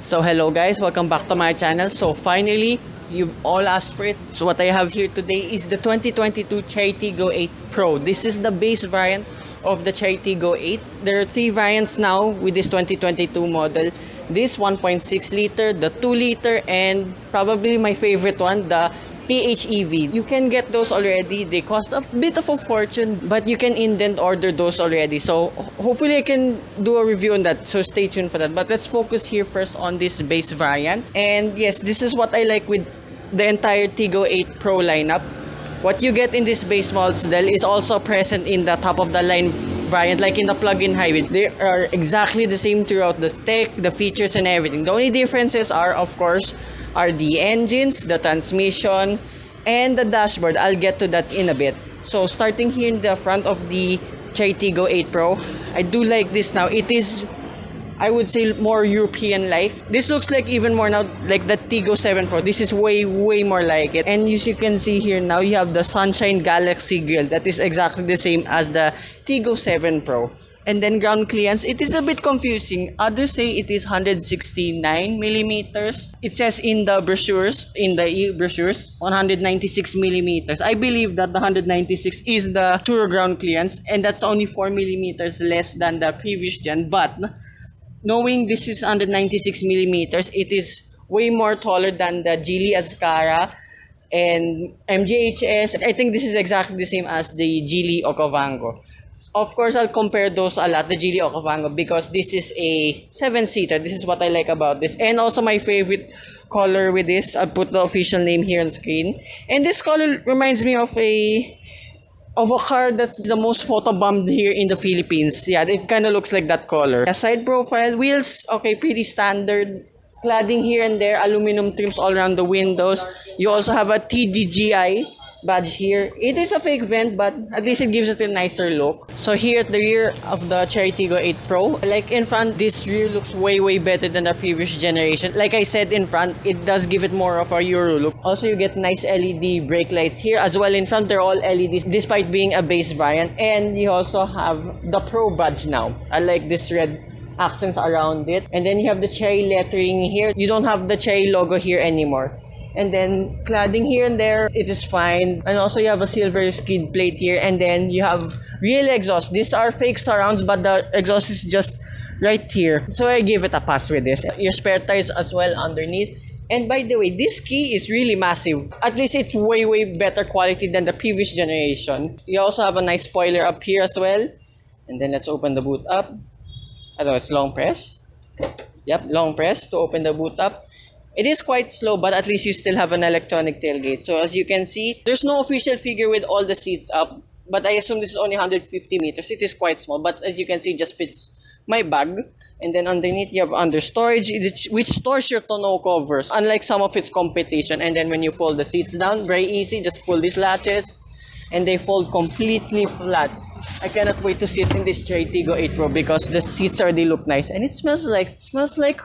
So hello guys, welcome back to my channel. So finally, you've all asked for it. So what I have here today is the 2022 Chery Tiggo 8 Pro. This is the base variant of the Chery Tiggo 8. There are three variants now with this 2022 model. This 1.6 liter, the 2 liter, and probably my favorite one, the PHEV. You can get those already. They cost a bit of a fortune, but you can indent order those already. So hopefully I can do a review on that. So stay tuned for that. But let's focus here first on this base variant. And yes, this is what I like with the entire Tiggo 8 Pro lineup. What you get in this base model is also present in the top of the line variant, like in the plug-in hybrid. They are exactly the same throughout the tech, the features, and everything. The only differences are, of course, the engines, the transmission, and the dashboard. I'll get to that in a bit. So starting here in the front of the Chery Tiggo 8 Pro, I do like this now. It is, I would say, more European-like. This looks like even more now like the Tiggo 7 Pro. This is way more like it. And as you can see here now, you have the Sunshine Galaxy grille. That is exactly the same as the Tiggo 7 Pro. And then ground clearance, it is a bit confusing. Others say it is 169 millimeters. It says in the brochures, e-brochures, 196 millimeters. I believe that the 196 is the true ground clearance, and that's only 4 millimeters less than the previous gen. But knowing this is 196 millimeters, it is way more taller than the Geely Azkara and MGHS. I think this is exactly the same as the Geely Okavango. Of course, I'll compare those a lot, the Geely Okavango, because this is a 7-seater. This is what I like about this. And also my favorite color with this, I'll put the official name here on screen. And this color reminds me of a car that's the most photobombed here in the Philippines. Yeah, it kind of looks like that color. A side profile, wheels, okay, pretty standard. Cladding here and there, aluminum trims all around the windows. You also have a TDGI badge here. It is a fake vent, but at least it gives it a nicer look. So here at the rear of the Chery Tiggo 8 Pro, like in front, this rear looks way better than the previous generation. Like I said, in front, it does give it more of a Euro look. Also, you get nice LED brake lights here as well. In front, they're all LEDs despite being a base variant. And you also have the Pro badge now. I like this red accents around it. And then you have the Chery lettering here. You don't have the Chery logo here anymore. And then cladding here and there, it is fine. And also you have a silver skid plate here. And then you have real exhaust. These are fake surrounds, but the exhaust is just right here. So I give it a pass with this. Your spare tires as well underneath. And by the way, this key is really massive. At least it's way better quality than the previous generation. You also have a nice spoiler up here as well. And then let's open the boot up. I don't know, it's long press. Yep, long press to open the boot up. It is quite slow, but at least you still have an electronic tailgate. So as you can see, there's no official figure with all the seats up, but I assume this is only 150 meters. It is quite small, but as you can see, it just fits my bag. And then underneath, you have under storage, which stores your tonneau covers, unlike some of its competition. And then when you fold the seats down, very easy, just pull these latches, and they fold completely flat. I cannot wait to sit in this Chery Tiggo 8 Pro because the seats already look nice. And it smells like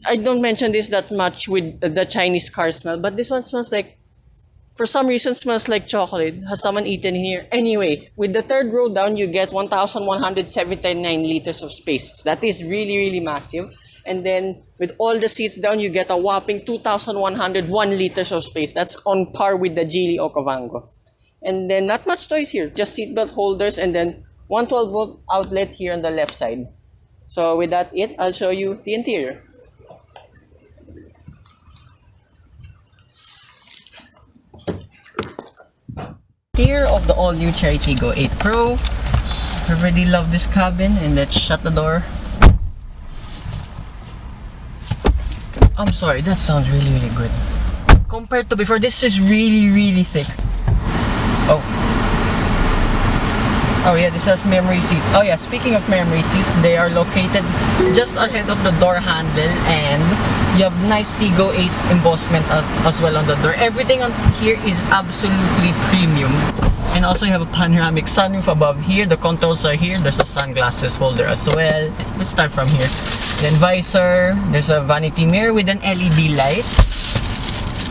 I don't mention this that much with the Chinese car smell, but this one smells like, for some reason, smells like chocolate. Has someone eaten in here? Anyway, with the third row down, you get 1,179 liters of space. That is really massive. And then with all the seats down, you get a whopping 2,101 liters of space. That's on par with the Geely Okavango. And then not much toys here, just seatbelt holders and then 112-volt outlet here on the left side. So with that, I'll show you the interior. Interior of the all-new Chery Tiggo 8 Pro. I really love this cabin, and let's shut the door. I'm sorry, that sounds really good. Compared to before, this is really thick. Oh yeah, this has memory seat. Oh yeah, speaking of memory seats, they are located just ahead of the door handle, and you have nice Tiggo 8 embossment as well on the door. Everything on here is absolutely premium. And also you have a panoramic sunroof above here. The controls are here. There's a sunglasses holder as well. Let's start from here. Then visor. There's a vanity mirror with an LED light.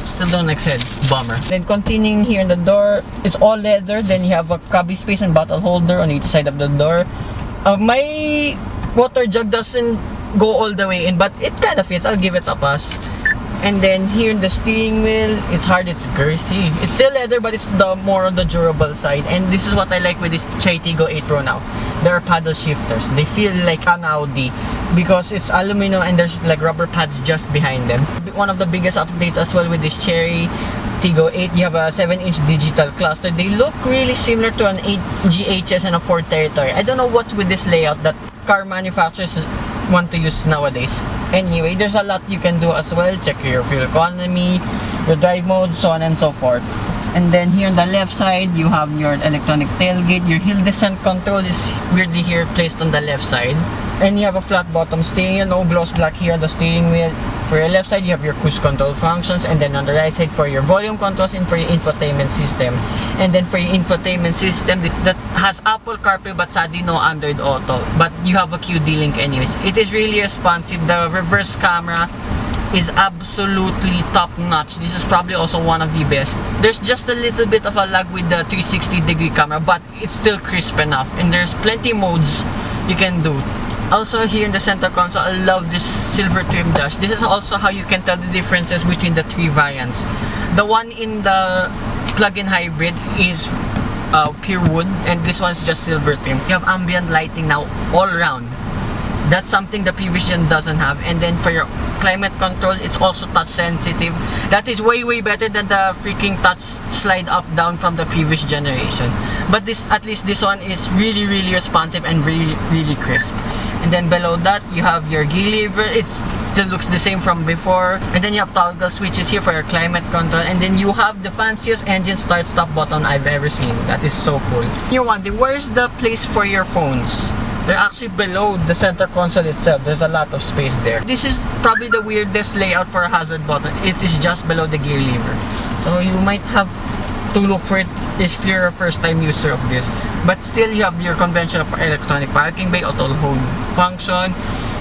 Still don't exceed. Bummer. Then continuing here in the door, it's all leather. Then you have a cubby space and bottle holder on each side of the door. My water jug doesn't go all the way in, but it kind of fits. I'll give it a pass. And then here in the steering wheel, it's hard, it's girthy. It's still leather, but it's the more on the durable side. And this is what I like with this Chery Tiggo 8 Pro now. There are paddle shifters. They feel like an Audi because it's aluminum and there's like rubber pads just behind them. One of the biggest updates as well with this Chery Tiggo 8, you have a 7-inch digital cluster. They look really similar to an 8 GHS and a 4 Territory. I don't know what's with this layout that car manufacturers want to use nowadays. Anyway, there's a lot you can do as well. Check your fuel economy, your drive mode, so on and so forth. And then here on the left side, you have your electronic tailgate. Your hill descent control is weirdly here placed on the left side. And you have a flat bottom steering wheel, no gloss black here on the steering wheel. For your left side, you have your cruise control functions, and then on the right side for your volume controls and for your infotainment system. And then for your infotainment system, that has Apple CarPlay but sadly no Android Auto. But you have a QD link anyways. It is really responsive. The reverse camera is absolutely top notch. This is probably also one of the best. There's just a little bit of a lag with the 360-degree camera, but it's still crisp enough. And there's plenty modes you can do. Also here in the center console, I love this silver trim dash. This is also how you can tell the differences between the three variants. The one in the plug-in hybrid is pure wood, and this one's just silver trim. You have ambient lighting now all around. That's something the previous gen doesn't have. And then for your climate control, it's also touch sensitive. That is way better than the freaking touch slide up down from the previous generation. But this, at least this one is really responsive and really crisp. And then below that, you have your gear lever. It still looks the same from before. And then you have toggle switches here for your climate control. And then you have the fanciest engine start-stop button I've ever seen. That is so cool. You're wondering, where's the place for your phones? They're actually below the center console itself. There's a lot of space there. This is probably the weirdest layout for a hazard button. It is just below the gear lever. So you might have to look for it if you're a first-time user of this. But still, you have your conventional electronic parking bay, auto hold function,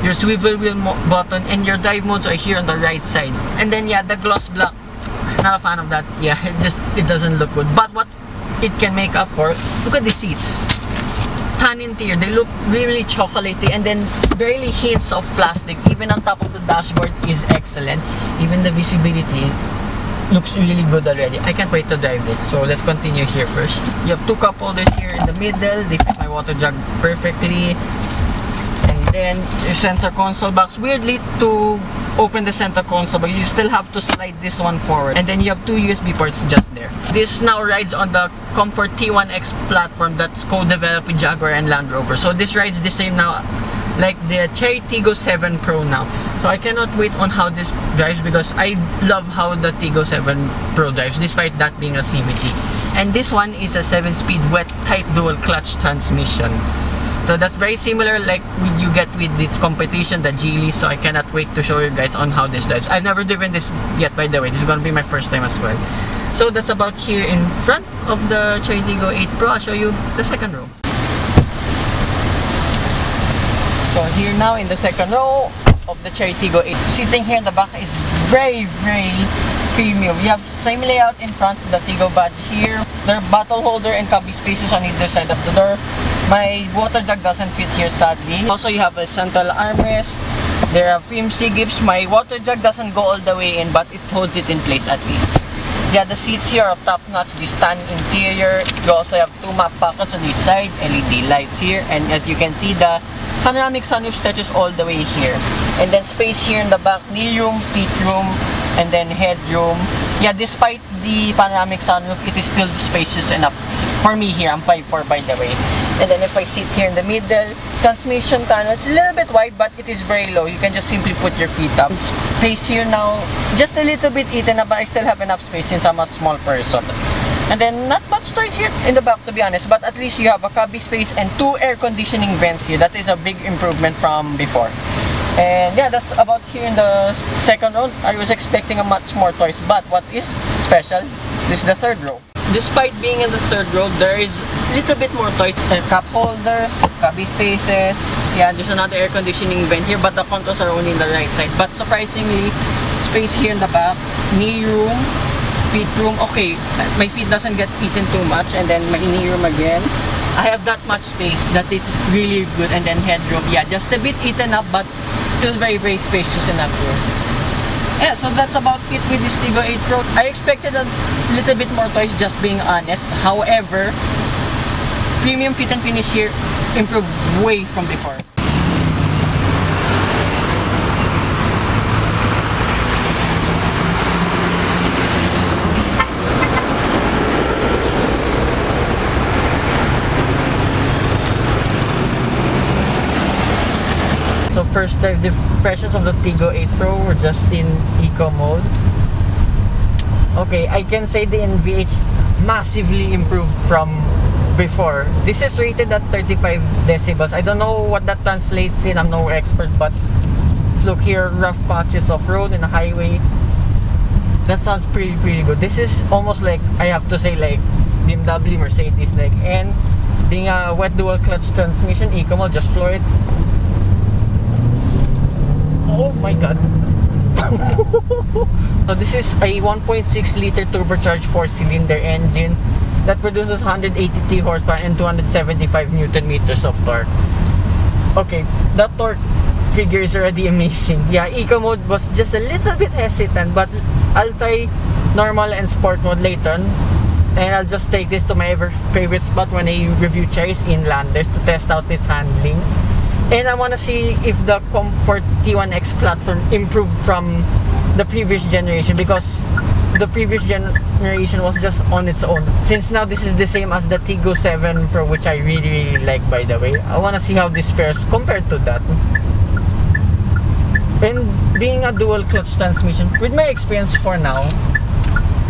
your swivel wheel button, and your drive modes are here on the right side. And then yeah, the gloss black, not a fan of that. Yeah, it doesn't look good. But what it can make up for, look at the seats. Tan interior, they look really chocolatey, and then barely hints of plastic. Even on top of the dashboard is excellent. Even the visibility looks really good already. I can't wait to drive this. So let's continue here first. You have two cup holders here in the middle. They fit my water jug perfectly. And then your center console box. Weirdly, to open the center console box, you still have to slide this one forward. And then you have two USB ports just there. This now rides on the Comfort T1X platform that's co-developed with Jaguar and Land Rover. So this rides the same now like the Chery Tiggo 7 Pro now. So I cannot wait on how this drives because I love how the Tiggo 7 Pro drives despite that being a CVT. And this one is a 7-speed wet type dual clutch transmission. So that's very similar like you get with its competition, the Geely. So I cannot wait to show you guys on how this drives. I've never driven this yet, by the way. This is gonna be my first time as well. So that's about here in front of the Chery Tiggo 8 Pro. I'll show you the second row. So here now in the second row of the Chery Tiggo 8. Sitting here in the back is very premium. You have same layout in front, the Tiggo badge here. There are bottle holder and cubby spaces on either side of the door. My water jug doesn't fit here sadly. Also you have a central armrest. There are flimsy grips. My water jug doesn't go all the way in, but it holds it in place at least. Yeah, the seats here are top notch. The tan interior. You also have two map pockets on each side, LED lights here, and as you can see, the panoramic sunroof stretches all the way here. And then space here in the back, knee room, feet room, and then headroom. Yeah, despite the panoramic sunroof, it is still spacious enough. For me here, I'm 5'4" by the way. And then if I sit here in the middle, transmission tunnel is a little bit wide, but it is very low. You can just simply put your feet up. Space here now, just a little bit eaten up, but I still have enough space since I'm a small person. And then not much toys here in the back to be honest, but at least you have a cubby space and two air conditioning vents here. That is a big improvement from before. And yeah, that's about here in the second row. I was expecting a much more toys, but what is special? This is the third row. Despite being in the third row, there is a little bit more toys. Cup holders, cubby spaces. Yeah, there's another air conditioning vent here, but the controls are only in the right side. But surprisingly, space here in the back, knee room, feet room. Okay, my feet doesn't get eaten too much, and then my knee room again. I have that much space. That is really good. And then headroom, yeah, just a bit eaten up, but still very, very spacious enough here. Yeah, so that's about it with this Tiggo 8 Pro. I expected a little bit more toys, just being honest. However, premium fit and finish here improved way from before. So first, the impressions of the Tiggo 8 Pro were just in eco mode. Okay, I can say the NVH massively improved from before. This is rated at 35 decibels. I don't know what that translates in. I'm no expert, but look here, rough patches of road in a highway. That sounds pretty good. This is almost like, I have to say, like BMW, Mercedes, like, and being a wet dual clutch transmission, eco mode, just floor it. Oh my god. So this is a 1.6 liter turbocharged 4-cylinder engine that produces 183 horsepower and 275 newton meters of torque. Okay, that torque figure is already amazing. Yeah, eco mode was just a little bit hesitant, but I'll try normal and sport mode later on, and I'll just take this to my favorite spot when I review Chery's Inlanders to test out its handling. And I want to see if the Comfort T1X platform improved from the previous generation, because the previous generation was just on its own. Since now this is the same as the Tiggo 7 Pro, which I really like, by the way. I want to see how this fares compared to that. And being a dual clutch transmission, with my experience for now,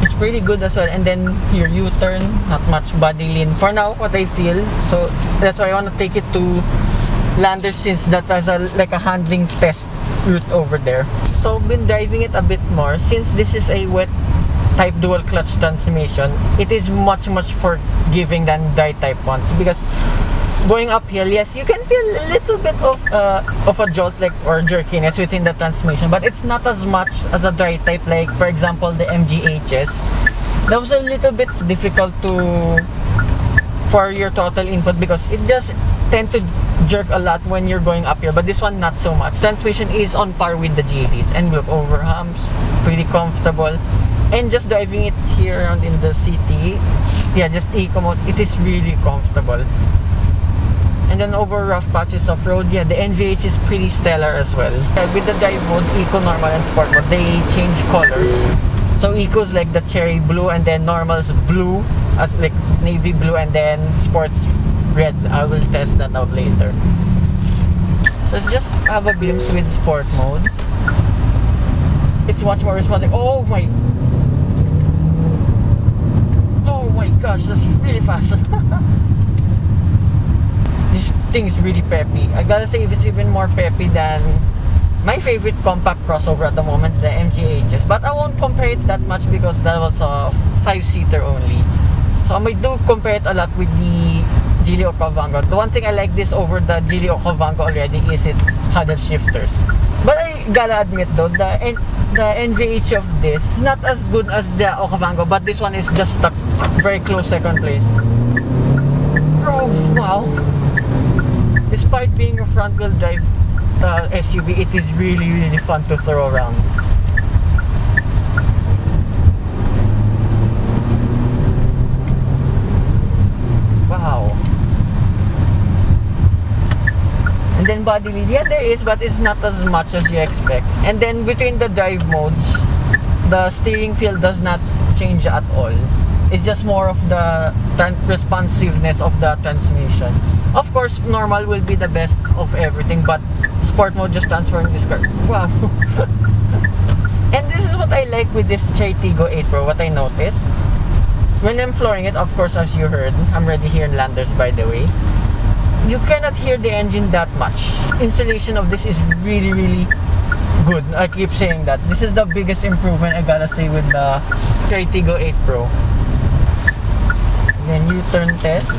it's pretty good as well. And then here, U-turn, not much body lean for now, what I feel. So that's why I want to take it to Landers, since that has like a handling test route over there. So been driving it a bit more. Since this is a wet type dual clutch transmission, it is much forgiving than dry type ones, because going uphill, yes, you can feel a little bit of a jolt, like, or jerkiness within the transmission, but it's not as much as a dry type, like for example the MGHS. That was a little bit difficult for your total input, because it just tend to jerk a lot when you're going up here, but this one not so much. Transmission is on par with the GLEs, and look, over humps, pretty comfortable. And just driving it here around in the city, yeah, just eco mode, it is really comfortable. And then over rough patches of road, yeah, the NVH is pretty stellar as well. With the drive modes, eco, normal, and sport mode, they change colors. So eco is like the cherry blue, and then normal is blue, as like navy blue, and then sports red. I will test that out later. So let's just have a glimpse with sport mode. It's much more responsive. Oh my gosh, that's really fast. This thing's really peppy. I gotta say, if it's even more peppy than my favorite compact crossover at the moment, the MGHS. But I won't compare it that much, because that was a 5-seater only. So I might do compare it a lot with the Geely Okavango. The one thing I like this over the Geely Okavango already is its paddle shifters. But I gotta admit though, the NVH of this is not as good as the Okavango, but this one is just stuck very close second place. Oh wow! Despite being a front-wheel drive SUV, it is really fun to throw around. Wow. And then body lead, yeah, there is, but it's not as much as you expect. And then between the drive modes, the steering feel does not change at all. It's just more of the responsiveness of the transmission. Of course, normal will be the best of everything, but sport mode just transferring this car. Wow. And this is what I like with this Chery Tiggo 8 Pro, what I noticed. When I'm flooring it, of course, as you heard, I'm already here in Landers, by the way. You cannot hear the engine that much. Installation of this is really good. I keep saying that. This is the biggest improvement, I gotta say, with the Chery Tiggo 8 Pro. Then U-turn test.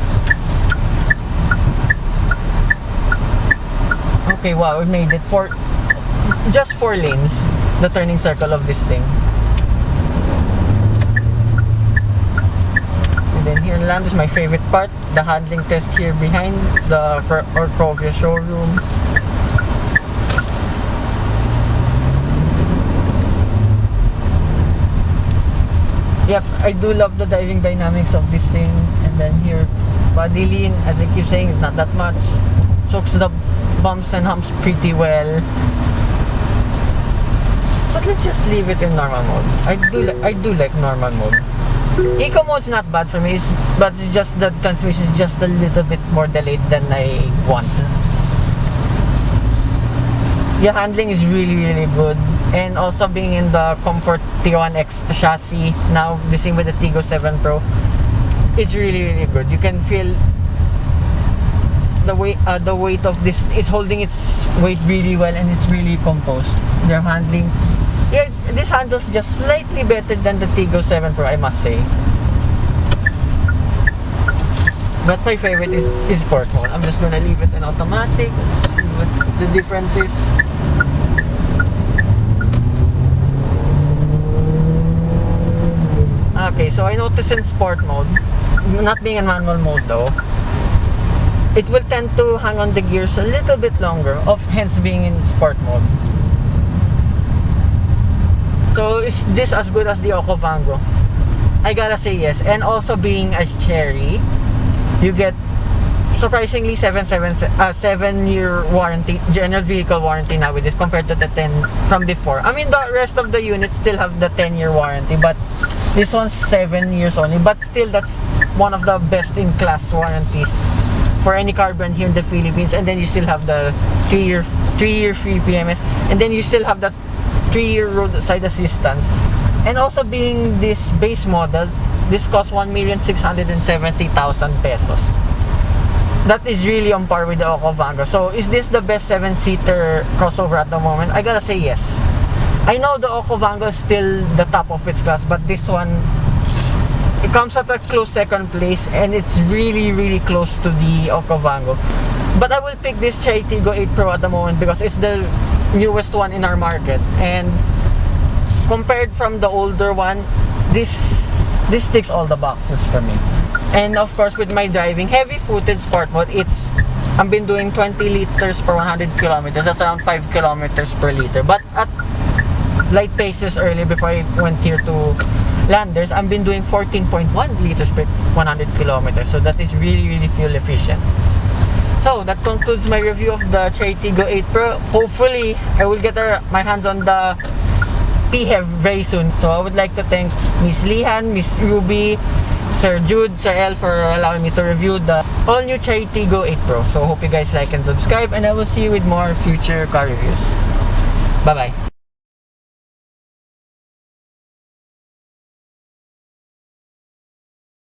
Okay, wow, we made it for just 4 lanes, the turning circle of this thing. And then here in land is my favorite part, the handling test here behind the Orcrovia showroom. Yep, I do love the driving dynamics of this thing. And then here, body lean, as I keep saying, not that much. Soaks the bumps and humps pretty well. But let's just leave it in normal mode. I do like normal mode. Eco mode's not bad for me, but it's just the transmission is just a little bit more delayed than I want. The handling is really good, and also being in the Comfort T1X chassis now, the same with the Tiggo 7 Pro, it's really good. You can feel the weight of this. It's holding its weight really well, and it's really composed. Their handling, yeah, this handles just slightly better than the Tiggo 7 Pro, I must say. But my favorite is sport mode. I'm just gonna leave it in automatic. Let's see what the difference is. Okay, so I noticed in sport mode, not being in manual mode though, it will tend to hang on the gears a little bit longer, hence being in sport mode. So is this as good as the Okavango? I gotta say yes. And also being a Chery, you get surprisingly 7-year warranty, general vehicle warranty now with this, compared to the 10 from before. I mean, the rest of the units still have the 10-year warranty, but this one's 7 years only. But still, that's one of the best in class warranties for any car brand here in the Philippines. And then you still have the 3-year free PMS, and then you still have that 3-year roadside assistance. And also being this base model, this costs 1,670,000 pesos. That is really on par with the Okavango. So is this the best 7-seater crossover at the moment? I gotta say yes. I know the Okavango is still the top of its class, but this one, it comes at a close second place, and it's really close to the Okavango. But I will pick this Chery Tiggo 8 Pro at the moment because it's the newest one in our market, and compared from the older one, this ticks all the boxes for me. And of course, with my driving heavy footed sport mode, I've been doing 20 liters per 100 kilometers. That's around 5 kilometers per liter. But at light paces earlier, before I went here to Landers, I've been doing 14.1 liters per 100 kilometers. So that is really fuel efficient. So that concludes my review of the Chery Tiggo 8 Pro. Hopefully, I will get my hands on the PHEV very soon. So I would like to thank Miss Lhyan, Miss Ruby, Sir Jude, Sir L for allowing me to review the all-new Chery Tiggo 8 Pro. So hope you guys like and subscribe, and I will see you with more future car reviews. Bye-bye.